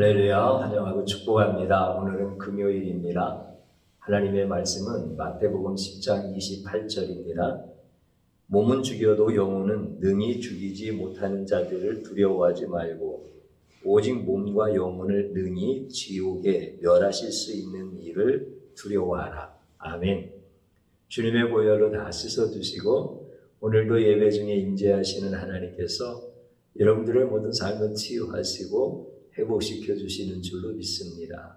할렐루야, 환영하고 축복합니다. 오늘은 금요일입니다. 하나님의 말씀은 마태복음 10장 28절입니다. 몸은 죽여도 영혼은 능히 죽이지 못하는 자들을 두려워하지 말고 오직 몸과 영혼을 능히 지옥에 멸하실 수 있는 이를 두려워하라. 아멘. 주님의 보혈로 다 씻어주시고 오늘도 예배 중에 임재하시는 하나님께서 여러분들의 모든 삶을 치유하시고 회복시켜 주시는 줄로 믿습니다.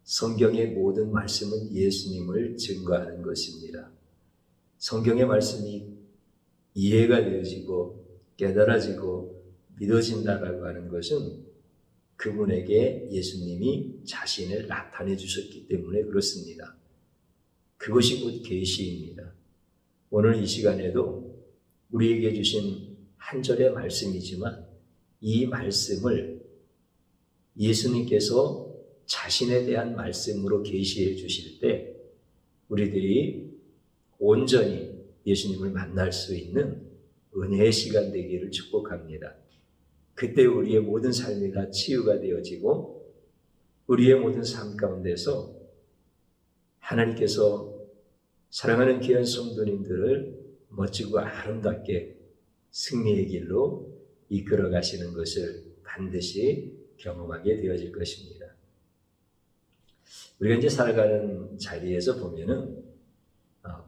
성경의 모든 말씀은 예수님을 증거하는 것입니다. 성경의 말씀이 이해가 되어지고 깨달아지고 믿어진다라고 하는 것은 그분에게 예수님이 자신을 나타내 주셨기 때문에 그렇습니다. 그것이 곧 계시입니다. 오늘 이 시간에도 우리에게 주신 한 절의 말씀이지만 이 말씀을 예수님께서 자신에 대한 말씀으로 계시해 주실 때 우리들이 온전히 예수님을 만날 수 있는 은혜의 시간 되기를 축복합니다. 그때 우리의 모든 삶이 다 치유가 되어지고 우리의 모든 삶 가운데서 하나님께서 사랑하는 귀한 성도님들을 멋지고 아름답게 승리의 길로 이끌어 가시는 것을 반드시 경험하게 되어질 것입니다. 우리가 이제 살아가는 자리에서 보면은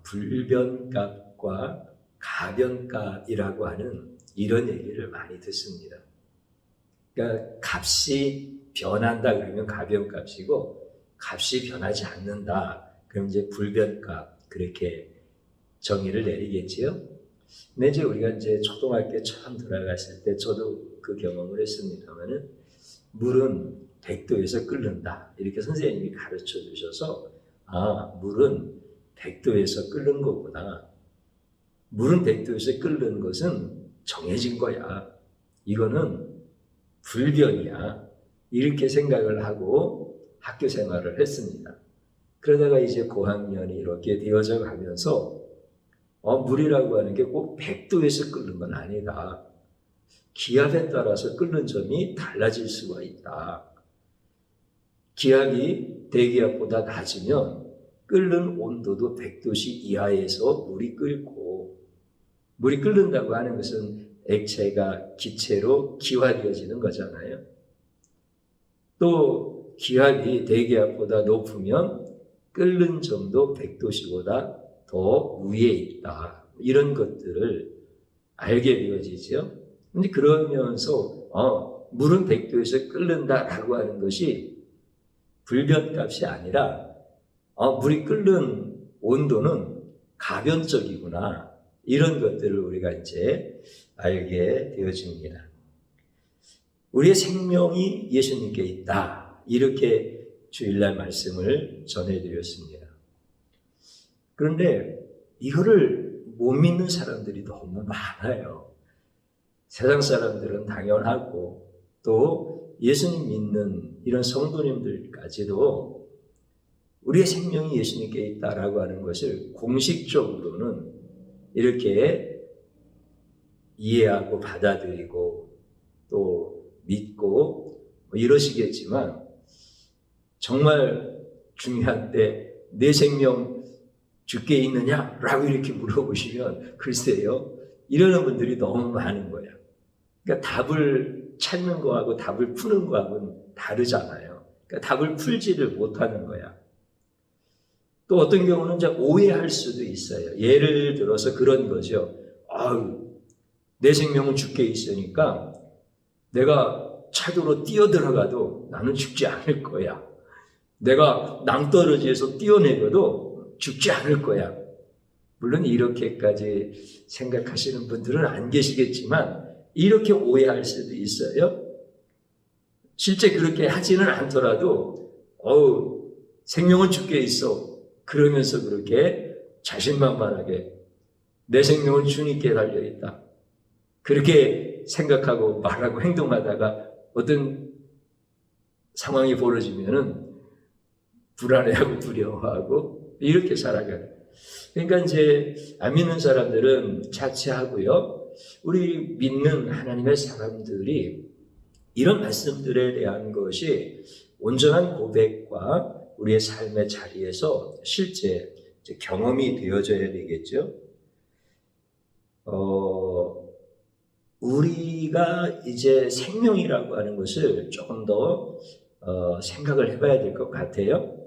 불변값과 가변값이라고 하는 이런 얘기를 많이 듣습니다. 그러니까 값이 변한다 그러면 가변값이고 값이 변하지 않는다 그럼 이제 불변값 그렇게 정의를 내리겠지요. 근데 이제 우리가 이제 초등학교에 처음 들어갔을 때 저도 그 경험을 했습니다만은 물은 100도에서 끓는다. 이렇게 선생님이 가르쳐 주셔서 물은 100도에서 끓는 거구나. 물은 100도에서 끓는 것은 정해진 거야. 이거는 불변이야. 이렇게 생각을 하고 학교 생활을 했습니다. 그러다가 이제 고학년이 이렇게 되어져 가면서 물이라고 하는 게 꼭 100도에서 끓는 건 아니다. 기압에 따라서 끓는 점이 달라질 수가 있다. 기압이 대기압보다 낮으면 끓는 온도도 100도씨 이하에서 물이 끓고 물이 끓는다고 하는 것은 액체가 기체로 기화되어지는 거잖아요. 또 기압이 대기압보다 높으면 끓는 점도 100도씨보다 더 위에 있다. 이런 것들을 알게 되어지죠. 근데 그러면서 물은 100도에서 끓는다라고 하는 것이 불변값이 아니라 물이 끓는 온도는 가변적이구나. 이런 것들을 우리가 이제 알게 되어집니다. 우리의 생명이 예수님께 있다. 이렇게 주일날 말씀을 전해드렸습니다. 그런데 이거를 못 믿는 사람들이 너무 많아요. 세상 사람들은 당연하고 또 예수님 믿는 이런 성도님들까지도 우리의 생명이 예수님께 있다라고 하는 것을 공식적으로는 이렇게 이해하고 받아들이고 또 믿고 이러시겠지만 정말 중요한 때 내 생명 주께 있느냐라고 이렇게 물어보시면 글쎄요 이러는 분들이 너무 많은 거예요. 그러니까 답을 찾는 거하고 답을 푸는 거하고는 다르잖아요. 그러니까 답을 풀지를 못하는 거야. 또 어떤 경우는 이제 오해할 수도 있어요. 예를 들어서 그런 거죠. 내 생명은 주께 있으니까 내가 차도로 뛰어들어가도 나는 죽지 않을 거야. 내가 낭떠러지에서 뛰어내려도 죽지 않을 거야. 물론 이렇게까지 생각하시는 분들은 안 계시겠지만 이렇게 오해할 수도 있어요. 실제 그렇게 하지는 않더라도 생명은 주께 있어. 그러면서 그렇게 자신만만하게 내 생명은 주님께 달려있다. 그렇게 생각하고 말하고 행동하다가 어떤 상황이 벌어지면은 불안해하고 두려워하고 이렇게 살아가요. 그러니까 이제 안 믿는 사람들은 자체하고요. 우리 믿는 하나님의 사람들이 이런 말씀들에 대한 것이 온전한 고백과 우리의 삶의 자리에서 실제 경험이 되어져야 되겠죠. 우리가 이제 생명이라고 하는 것을 조금 더 생각을 해봐야 될 것 같아요.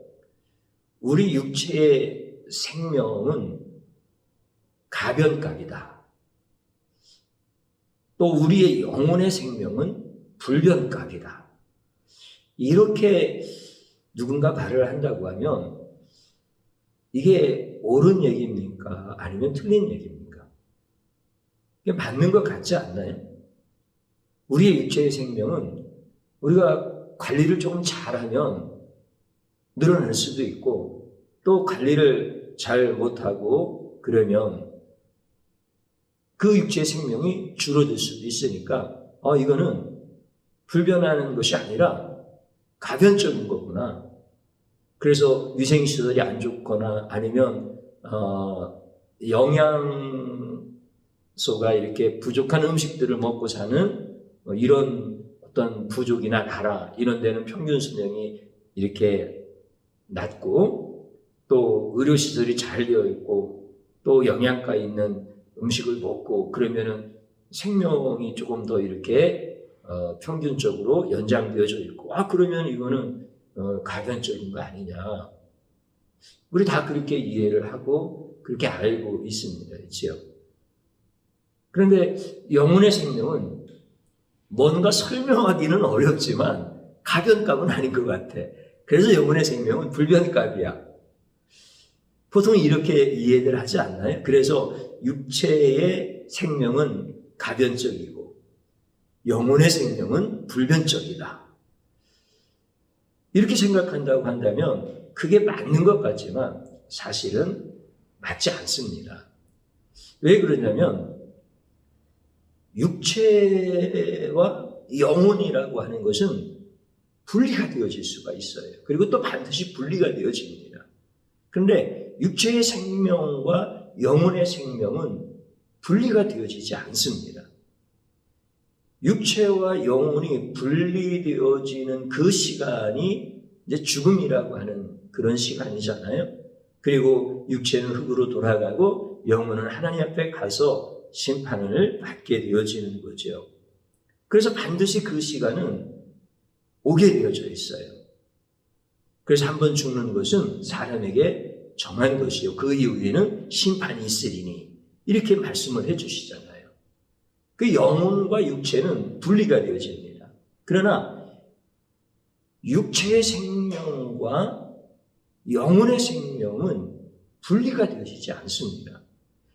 우리 육체의 생명은 가변값이다. 또 우리의 영혼의 생명은 불변값이다. 이렇게 누군가 말을 한다고 하면 이게 옳은 얘기입니까? 아니면 틀린 얘기입니까? 이게 맞는 것 같지 않나요? 우리의 육체의 생명은 우리가 관리를 조금 잘하면 늘어날 수도 있고 또 관리를 잘 못하고 그러면 그 육체의 생명이 줄어들 수도 있으니까 이거는 불변하는 것이 아니라 가변적인 거구나. 그래서 위생시설이 안 좋거나 아니면 영양소가 이렇게 부족한 음식들을 먹고 사는 이런 어떤 부족이나 나라 이런 데는 평균 수명이 이렇게 낮고 또 의료시설이 잘 되어 있고 또 영양가 있는 음식을 먹고 그러면은 생명이 조금 더 이렇게 평균적으로 연장되어져 있고 그러면 이거는 가변적인 거 아니냐. 우리 다 그렇게 이해를 하고 그렇게 알고 있습니다. 그렇죠? 그런데 영혼의 생명은 뭔가 설명하기는 어렵지만 가변값은 아닌 것 같아. 그래서 영혼의 생명은 불변값이야. 보통 이렇게 이해를 하지 않나요? 그래서 육체의 생명은 가변적이고 영혼의 생명은 불변적이다. 이렇게 생각한다고 한다면 그게 맞는 것 같지만 사실은 맞지 않습니다. 왜 그러냐면 육체와 영혼이라고 하는 것은 분리가 되어질 수가 있어요. 그리고 또 반드시 분리가 되어집니다. 그런데 육체의 생명과 영혼의 생명은 분리가 되어지지 않습니다. 육체와 영혼이 분리되어지는 그 시간이 이제 죽음이라고 하는 그런 시간이잖아요. 그리고 육체는 흙으로 돌아가고 영혼은 하나님 앞에 가서 심판을 받게 되어지는 거죠. 그래서 반드시 그 시간은 오게 되어져 있어요. 그래서 한번 죽는 것은 사람에게 정한 것이요. 그 이후에는 심판이 있으리니 이렇게 말씀을 해주시잖아요. 그 영혼과 육체는 분리가 되어집니다. 그러나 육체의 생명과 영혼의 생명은 분리가 되어지지 않습니다.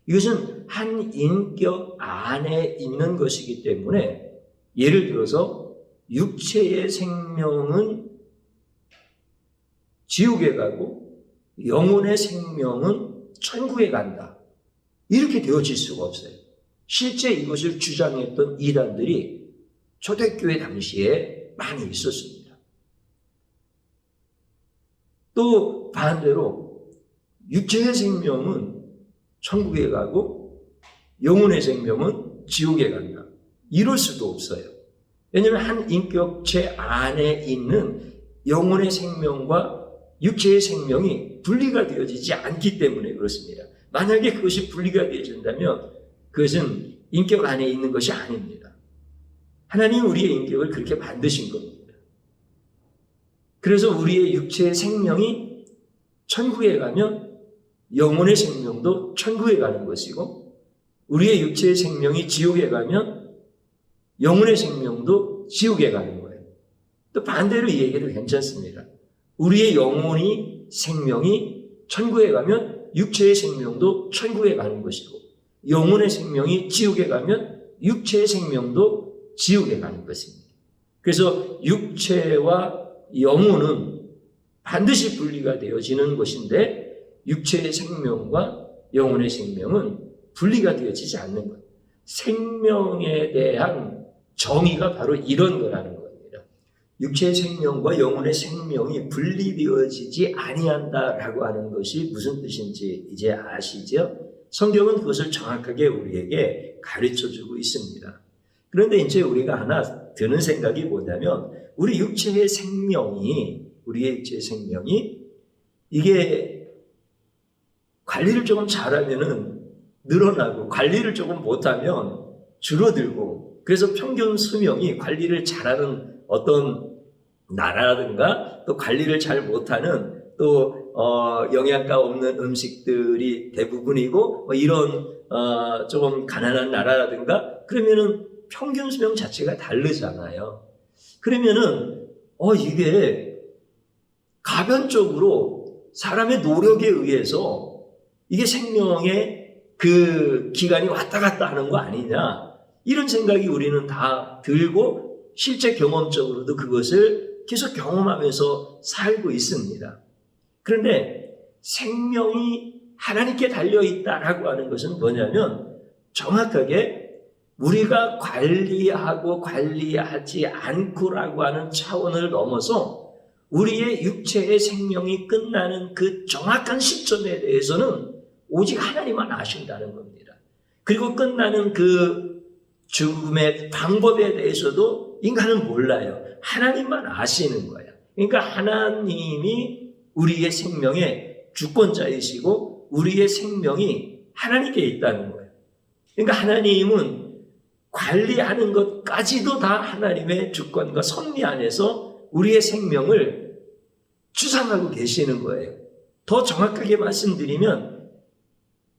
이것은 한 인격 안에 있는 것이기 때문에 예를 들어서 육체의 생명은 지옥에 가고 영혼의 생명은 천국에 간다. 이렇게 되어질 수가 없어요. 실제 이것을 주장했던 이단들이 초대교회 당시에 많이 있었습니다. 또 반대로 육체의 생명은 천국에 가고 영혼의 생명은 지옥에 간다. 이럴 수도 없어요. 왜냐하면 한 인격체 안에 있는 영혼의 생명과 육체의 생명이 분리가 되어지지 않기 때문에 그렇습니다. 만약에 그것이 분리가 되어진다면 그것은 인격 안에 있는 것이 아닙니다. 하나님은 우리의 인격을 그렇게 만드신 겁니다. 그래서 우리의 육체의 생명이 천국에 가면 영혼의 생명도 천국에 가는 것이고 우리의 육체의 생명이 지옥에 가면 영혼의 생명도 지옥에 가는 거예요. 또 반대로 이 얘기도 괜찮습니다. 우리의 영혼이 생명이 천국에 가면 육체의 생명도 천국에 가는 것이고 영혼의 생명이 지옥에 가면 육체의 생명도 지옥에 가는 것입니다. 그래서 육체와 영혼은 반드시 분리가 되어지는 것인데 육체의 생명과 영혼의 생명은 분리가 되어지지 않는 것. 생명에 대한 정의가 바로 이런 거라는 겁니다. 육체의 생명과 영혼의 생명이 분리되어지지 아니한다라고 하는 것이 무슨 뜻인지 이제 아시죠? 성경은 그것을 정확하게 우리에게 가르쳐주고 있습니다. 그런데 이제 우리가 하나 드는 생각이 뭐냐면 우리의 육체의 생명이 이게 관리를 조금 잘하면은 늘어나고 관리를 조금 못하면 줄어들고, 그래서 평균 수명이 관리를 잘하는 어떤 나라라든가 또 관리를 잘 못하는 또 영양가 없는 음식들이 대부분이고 이런 조금 가난한 나라라든가 그러면은 평균 수명 자체가 다르잖아요. 그러면은 이게 가변적으로 사람의 노력에 의해서 이게 생명의 그 기간이 왔다 갔다 하는 거 아니냐, 이런 생각이 우리는 다 들고 실제 경험적으로도 그것을 계속 경험하면서 살고 있습니다. 그런데 생명이 하나님께 달려있다라고 하는 것은 뭐냐면 정확하게 우리가 관리하고 관리하지 않고라고 하는 차원을 넘어서 우리의 육체의 생명이 끝나는 그 정확한 시점에 대해서는 오직 하나님만 아신다는 겁니다. 그리고 끝나는 그 죽음의 방법에 대해서도 인간은 몰라요. 하나님만 아시는 거예요. 그러니까 하나님이 우리의 생명의 주권자이시고 우리의 생명이 하나님께 있다는 거예요. 그러니까 하나님은 관리하는 것까지도 다 하나님의 주권과 섭리 안에서 우리의 생명을 주장하고 계시는 거예요. 더 정확하게 말씀드리면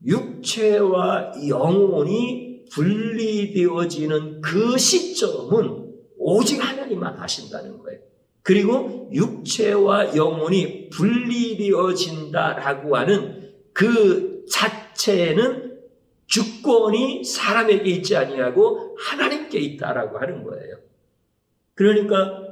육체와 영혼이 분리되어지는 그 시점은 오직 하나님만 아신다는 거예요. 그리고 육체와 영혼이 분리되어진다라고 하는 그 자체는 주권이 사람에게 있지 아니하고 하나님께 있다라고 하는 거예요. 그러니까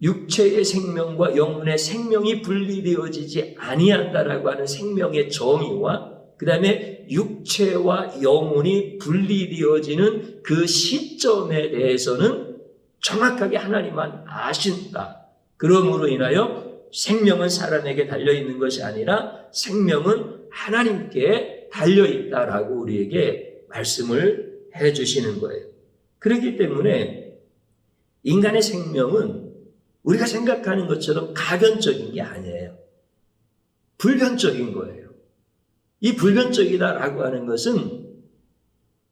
육체의 생명과 영혼의 생명이 분리되어지지 아니한다라고 하는 생명의 정의와 그 다음에 육체와 영혼이 분리되어지는 그 시점에 대해서는 정확하게 하나님만 아신다. 그러므로 인하여 생명은 사람에게 달려있는 것이 아니라 생명은 하나님께 달려있다라고 우리에게 말씀을 해주시는 거예요. 그렇기 때문에 인간의 생명은 우리가 생각하는 것처럼 가변적인 게 아니에요. 불변적인 거예요. 이 불변적이다라고 하는 것은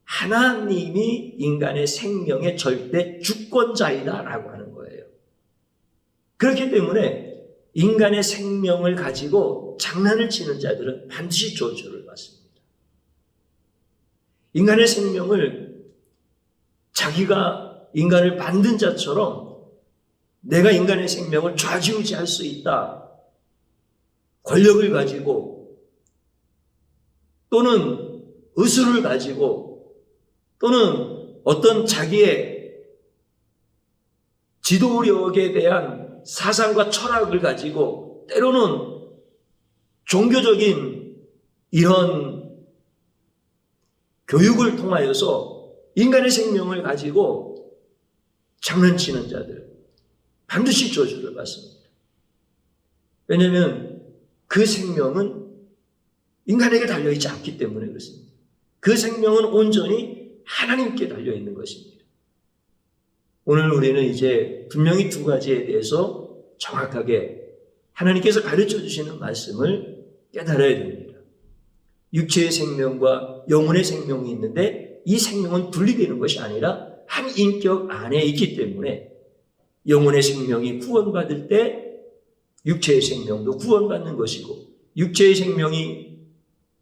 하나님이 인간의 생명의 절대 주권자이다라고 하는 거예요. 그렇기 때문에 인간의 생명을 가지고 장난을 치는 자들은 반드시 저주를 받습니다. 인간의 생명을 자기가 인간을 만든 자처럼 내가 인간의 생명을 좌지우지할 수 있다. 권력을 가지고 또는 의술을 가지고 또는 어떤 자기의 지도력에 대한 사상과 철학을 가지고 때로는 종교적인 이런 교육을 통하여서 인간의 생명을 가지고 장난치는 자들 반드시 저주를 받습니다. 왜냐하면 그 생명은 인간에게 달려있지 않기 때문에 그렇습니다. 그 생명은 온전히 하나님께 달려있는 것입니다. 오늘 우리는 이제 분명히 두 가지에 대해서 정확하게 하나님께서 가르쳐 주시는 말씀을 깨달아야 됩니다. 육체의 생명과 영혼의 생명이 있는데 이 생명은 분리되는 것이 아니라 한 인격 안에 있기 때문에 영혼의 생명이 구원받을 때 육체의 생명도 구원받는 것이고 육체의 생명이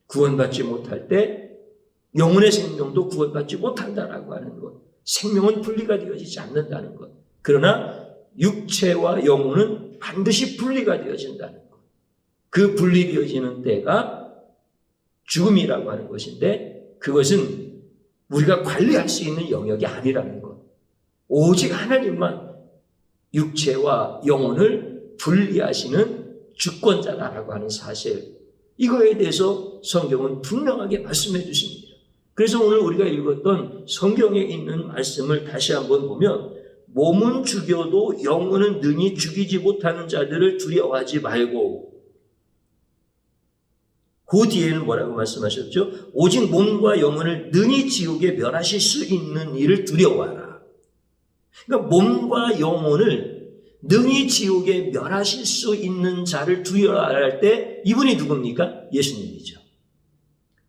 구원받지 못할 때 영혼의 생명도 구원받지 못한다라고 하는 것. 생명은 분리가 되어지지 않는다는 것. 그러나 육체와 영혼은 반드시 분리가 되어진다는 것. 그 분리되어지는 때가 죽음이라고 하는 것인데 그것은 우리가 관리할 수 있는 영역이 아니라는 것. 오직 하나님만 육체와 영혼을 분리하시는 주권자라고 하는 사실. 이거에 대해서 성경은 분명하게 말씀해 주십니다. 그래서 오늘 우리가 읽었던 성경에 있는 말씀을 다시 한번 보면 몸은 죽여도 영혼은 능히 죽이지 못하는 자들을 두려워하지 말고 그 뒤에는 뭐라고 말씀하셨죠? 오직 몸과 영혼을 능히 지옥에 멸하실 수 있는 일을 두려워하라. 그러니까 몸과 영혼을 능히 지옥에 멸하실 수 있는 자를 두려워할 때 이분이 누굽니까? 예수님이죠.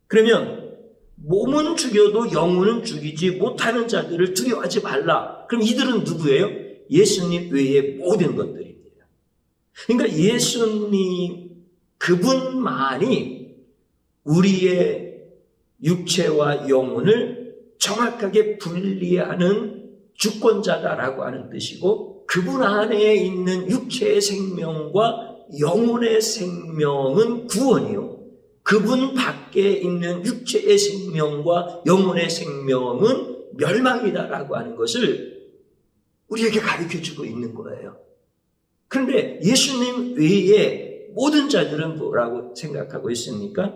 그러면 몸은 죽여도 영혼은 죽이지 못하는 자들을 두려워하지 말라. 그럼 이들은 누구예요? 예수님 외의 모든 것들입니다. 그러니까 예수님 그분만이 우리의 육체와 영혼을 정확하게 분리하는 주권자다라고 하는 뜻이고, 그분 안에 있는 육체의 생명과 영혼의 생명은 구원이요, 그분 밖에 있는 육체의 생명과 영혼의 생명은 멸망이다라고 하는 것을 우리에게 가르쳐주고 있는 거예요. 그런데 예수님 외에 모든 자들은 뭐라고 생각하고 있습니까?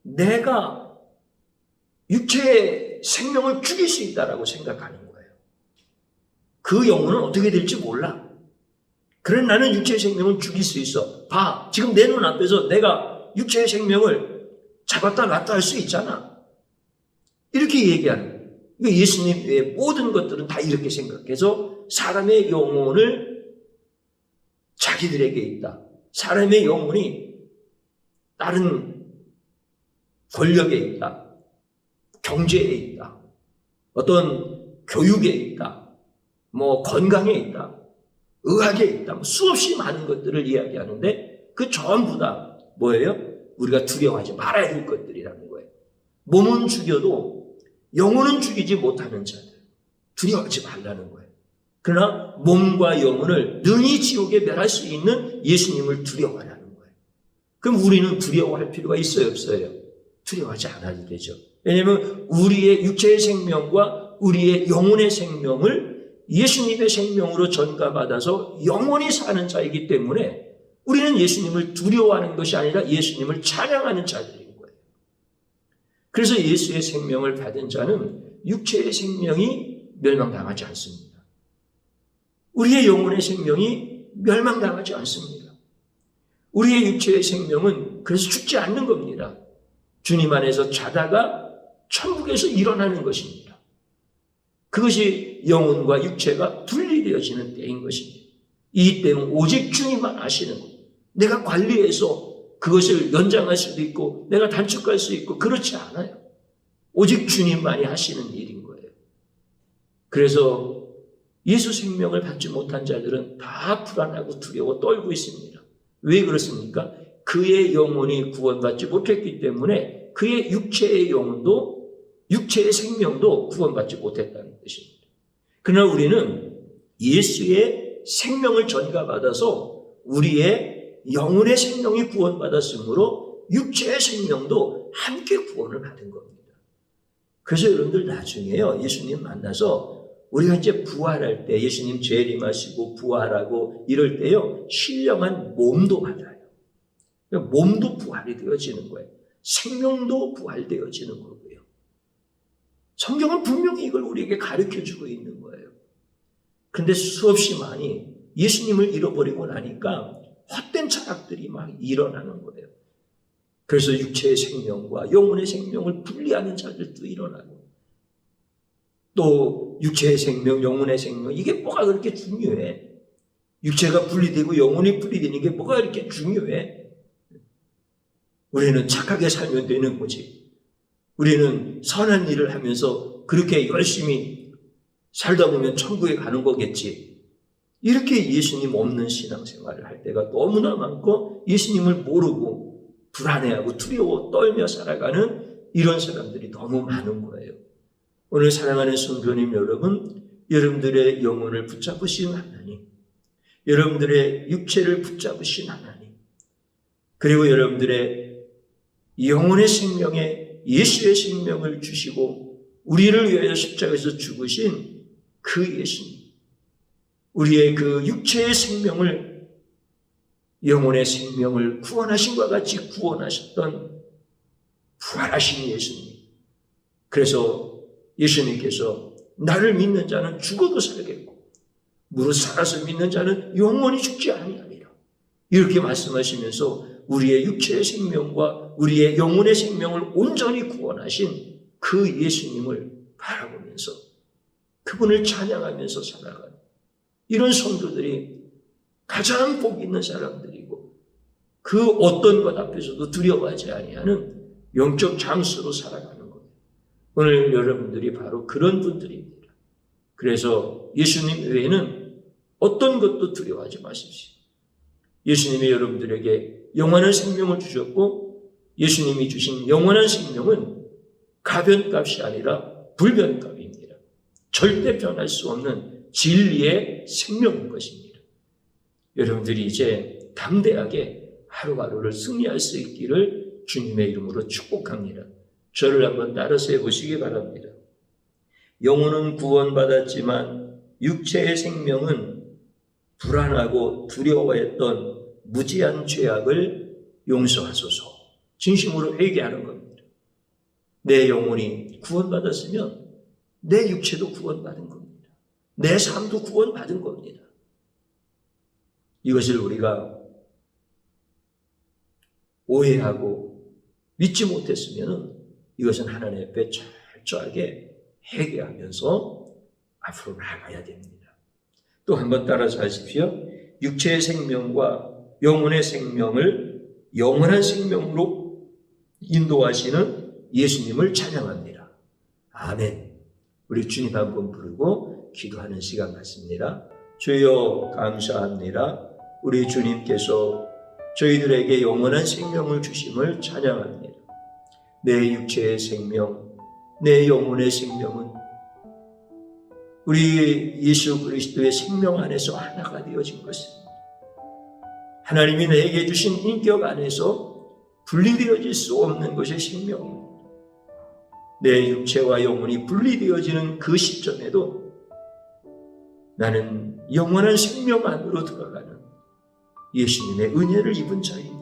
내가 육체의 생명을 죽일 수 있다라고 생각하는 거예요. 그 영혼은 어떻게 될지 몰라. 그래, 나는 육체의 생명을 죽일 수 있어. 봐, 지금 내 눈 앞에서 내가 육체의 생명을 잡았다 놨다 할 수 있잖아. 이렇게 얘기하는 거예요. 예수님 외의 모든 것들은 다 이렇게 생각해서 사람의 영혼을 자기들에게 있다. 사람의 영혼이 다른 권력에 있다. 경제에 있다. 어떤 교육에 있다. 건강에 있다. 의학에 있다. 수없이 많은 것들을 이야기하는데 그 전부 다 뭐예요? 우리가 두려워하지 말아야 할 것들이라는 거예요. 몸은 죽여도 영혼은 죽이지 못하는 자들. 두려워하지 말라는 거예요. 그러나 몸과 영혼을 능히 지옥에 멸할 수 있는 예수님을 두려워하라는 거예요. 그럼 우리는 두려워할 필요가 있어요, 없어요? 두려워하지 않아도 되죠. 왜냐하면 우리의 육체의 생명과 우리의 영혼의 생명을 예수님의 생명으로 전가받아서 영원히 사는 자이기 때문에 우리는 예수님을 두려워하는 것이 아니라 예수님을 찬양하는 자들인 거예요. 그래서 예수의 생명을 받은 자는 육체의 생명이 멸망당하지 않습니다. 우리의 영혼의 생명이 멸망당하지 않습니다. 우리의 육체의 생명은 그래서 죽지 않는 겁니다. 주님 안에서 자다가 천국에서 일어나는 것입니다. 그것이 영혼과 육체가 분리되어지는 때인 것입니다. 이 때는 오직 주님만 아시는 거예요. 내가 관리해서 그것을 연장할 수도 있고 내가 단축할 수 있고 그렇지 않아요. 오직 주님만이 하시는 일인 거예요. 그래서 예수 생명을 받지 못한 자들은 다 불안하고 두려워 떨고 있습니다. 왜 그렇습니까? 그의 영혼이 구원받지 못했기 때문에 그의 육체의 영혼도 육체의 생명도 구원받지 못했다는 뜻입니다. 그러나 우리는 예수의 생명을 전가받아서 우리의 영혼의 생명이 구원받았으므로 육체의 생명도 함께 구원을 받은 겁니다. 그래서 여러분들 나중에요, 예수님 만나서 우리가 이제 부활할 때, 예수님 재림하시고 부활하고 이럴 때요, 신령한 몸도 받아요. 몸도 부활이 되어지는 거예요. 생명도 부활되어지는 거고요. 성경은 분명히 이걸 우리에게 가르쳐주고 있는 거예요. 그런데 수없이 많이 예수님을 잃어버리고 나니까 헛된 철학들이 막 일어나는 거예요. 그래서 육체의 생명과 영혼의 생명을 분리하는 자들도 일어나고, 또 육체의 생명, 영혼의 생명, 이게 뭐가 그렇게 중요해? 육체가 분리되고 영혼이 분리되는 게 뭐가 그렇게 중요해? 우리는 착하게 살면 되는 거지. 우리는 선한 일을 하면서 그렇게 열심히 살다 보면 천국에 가는 거겠지. 이렇게 예수님 없는 신앙생활을 할 때가 너무나 많고, 예수님을 모르고 불안해하고 두려워 떨며 살아가는 이런 사람들이 너무 많은 거예요. 오늘 사랑하는 성도님 여러분, 여러분들의 영혼을 붙잡으신 하나님, 여러분들의 육체를 붙잡으신 하나님, 그리고 여러분들의 영혼의 생명에 예수의 생명을 주시고 우리를 위하여 십자가에서 죽으신 그 예수님, 우리의 그 육체의 생명을, 영혼의 생명을 구원하신 것과 같이 구원하셨던 부활하신 예수님. 그래서 예수님께서 나를 믿는 자는 죽어도 살겠고 무릇 살아서 믿는 자는 영원히 죽지 아니하리라, 이렇게 말씀하시면서 우리의 육체의 생명과 우리의 영혼의 생명을 온전히 구원하신 그 예수님을 바라보면서 그분을 찬양하면서 살아가는 이런 성도들이 가장 복 있는 사람들이고 그 어떤 것 앞에서도 두려워하지 아니하는 영적 장수로 살아가는 겁니다. 오늘 여러분들이 바로 그런 분들입니다. 그래서 예수님 외에는 어떤 것도 두려워하지 마십시오. 예수님이 여러분들에게 영원한 생명을 주셨고 예수님이 주신 영원한 생명은 가변값이 아니라 불변값입니다. 절대 변할 수 없는 진리의 생명인 것입니다. 여러분들이 이제 담대하게 하루하루를 승리할 수 있기를 주님의 이름으로 축복합니다. 저를 한번 따라서 해보시기 바랍니다. 영혼은 구원받았지만 육체의 생명은 불안하고 두려워했던 무지한 죄악을 용서하소서. 진심으로 회개하는 겁니다. 내 영혼이 구원받았으면 내 육체도 구원받은 겁니다. 내 삶도 구원받은 겁니다. 이것을 우리가 오해하고 믿지 못했으면 이것은 하나님 앞에 철저하게 회개하면서 앞으로 나아가야 됩니다. 또 한번 따라서 하십시오. 육체의 생명과 영혼의 생명을 영원한 생명으로 인도하시는 예수님을 찬양합니다. 아멘. 우리 주님 한번 부르고 기도하는 시간 같습니다. 주여 감사합니다. 우리 주님께서 저희들에게 영원한 생명을 주심을 찬양합니다. 내 육체의 생명, 내 영혼의 생명은 우리 예수 그리스도의 생명 안에서 하나가 되어진 것입니다. 하나님이 내게 주신 인격 안에서 분리되어질 수 없는 것이 생명입니다. 내 육체와 영혼이 분리되어지는 그 시점에도 나는 영원한 생명 안으로 들어가는 예수님의 은혜를 입은 자입니다.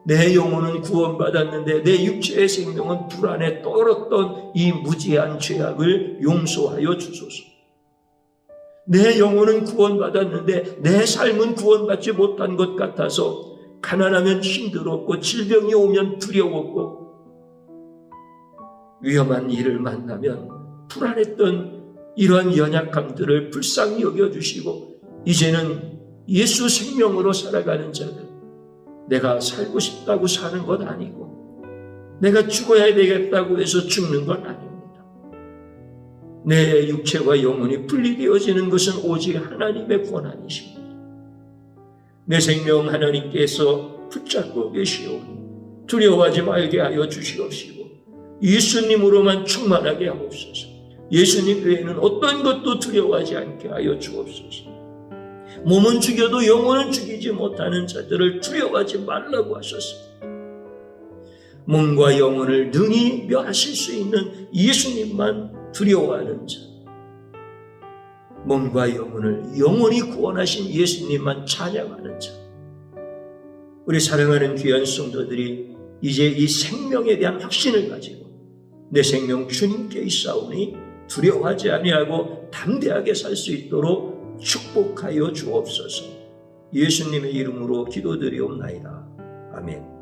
내 영혼은 구원받았는데 내 육체의 생명은 불안에 떨었던 이 무지한 죄악을 용서하여 주소서. 내 영혼은 구원받았는데 내 삶은 구원받지 못한 것 같아서 가난하면 힘들었고 질병이 오면 두려웠고 위험한 일을 만나면 불안했던 이러한 연약함들을 불쌍히 여겨주시고 이제는 예수 생명으로 살아가는 자들, 내가 살고 싶다고 사는 것 아니고 내가 죽어야 되겠다고 해서 죽는 건 아닙니다. 내 육체와 영혼이 분리되어지는 것은 오직 하나님의 권한이십니다. 내 생명 하나님께서 붙잡고 계시오니 두려워하지 말게 하여 주시옵시고 예수님으로만 충만하게 하옵소서. 예수님 외에는 어떤 것도 두려워하지 않게 하여 주옵소서. 몸은 죽여도 영혼은 죽이지 못하는 자들을 두려워하지 말라고 하셨습니다. 몸과 영혼을 능히 멸하실 수 있는 예수님만 두려워하는 자, 몸과 영혼을 영원히 구원하신 예수님만 찬양하는 자, 우리 사랑하는 귀한 성도들이 이제 이 생명에 대한 확신을 가지고 내 생명 주님께 있사오니 두려워하지 아니하고 담대하게 살 수 있도록 축복하여 주옵소서. 예수님의 이름으로 기도드리옵나이다. 아멘.